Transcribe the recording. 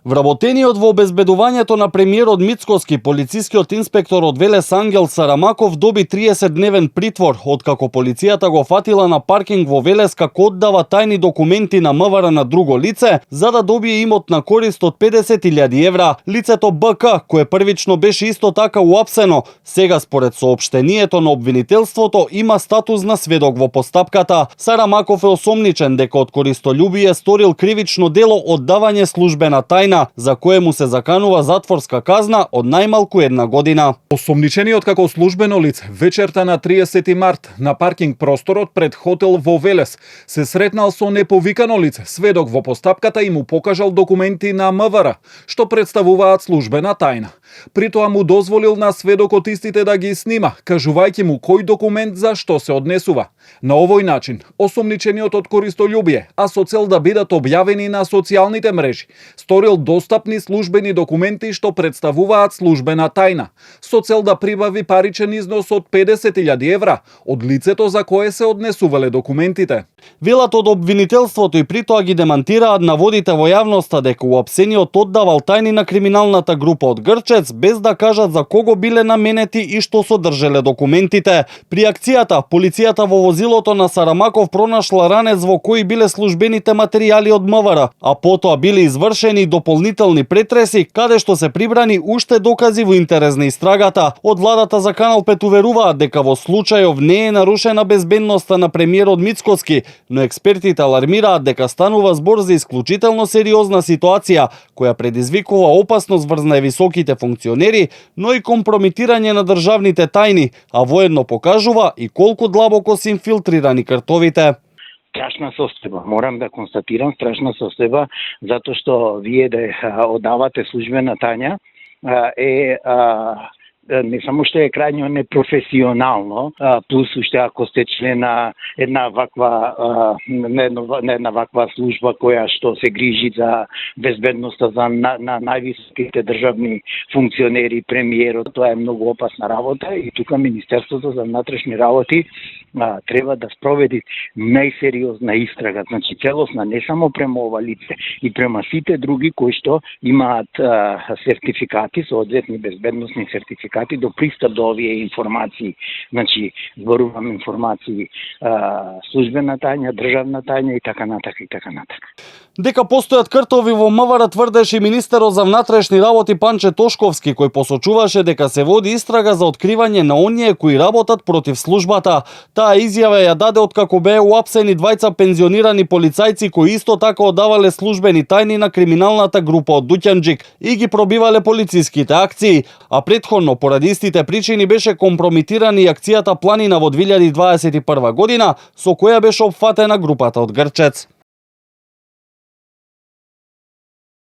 Вработениот во обезбедувањето на премиерот Мицкоски, полицискиот инспектор од Велес Ангел Сарамаков доби 30-дневен притвор, откако полицијата го фатила на паркинг во Велес како оддава тајни документи на МВР на друго лице, за да добие имот на корист од 50.000 евра. Лицето БК, кое првично беше исто така уапсено, сега според соопштението на обвинителството има статус на сведок во постапката. Сарамаков е осомничен дека од користолюбие сторил кривично дело оддавање службена тајна, за кое му се заканува затворска казна од најмалку 1 година. Осомничениот како службено лице вечерта на 30 март на паркинг просторот пред хотел во Велес се сретнал со неповикано лице. Сведок во постапката и му покажал документи на МВР, што представуваат службена тајна. При тоа му дозволил на сведокот истите да ги снима, кажувајќи му кој документ за што се однесува. На овој начин, осомничениот од користолюбие, а со цел да бидат објавени на социјалните мрежи, сторил достапни службени документи што представуваат службена тајна, со цел да прибави паричен износ од 50.000 евра од лицето за кое се однесувале документите. Велат од обвинителството и при тоа ги демантираат наводите во јавноста дека уапсениот оддавал тајни на криминалната група од Грчец, без да кажат за кого биле наменети и што содржеле документите. При акцијата, полицијата во возилото на Сарамаков пронашла ранец во кој биле службените материјали од МВР, а потоа биле извршени дополнителни претреси, каде што се прибрани уште докази во интерес на истрагата. Од владата за Канал 5 уверуваат дека во случајов не е нарушена безбедноста на премиерот Мицкоски, но експертите алармираат дека станува збор за исклучително сериозна ситуација, која предизвикува опасност врз највисоките функционери, но и компромитирање на државните тајни, а воедно покажува и колку длабоко се инфилтрирани картовите. Страшна состојба, морам да констатирам страшна состојба, затоа што вие да оддавате службена тајна не само што е крајно непрофесионално, плюс уште ако сте член на една ваква служба која што се грижи за безбедноста на највисоките државни функционери, премиерот, тоа е многу опасна работа и тука Министерството за внатрешни работи треба да спроведи најсериозна истрага, значи целосна, не само према ова лице, и према сите други кои што имаат сертификати, соодветни безбедносни сертификати до пристап до овие информации, значи зборувам информации службена тајна, државна тајна и така натака и така натака. Дека постојат кртови во МВР тврдеше министерот за внатрешни работи Панче Тошковски, кој посочуваше дека се води истрага за откривање на оние кои работат против службата. Таа изјава ја даде откако беа уапсени двајца пензионирани полицајци кои исто така оддавале службени тајни на криминалната група од Дуќанџик и ги пробивале полициските акции, а претходно поради истите причини беше компромитирана и акцијата Планина во 2021 година, со која беше опфатена групата од Грчец.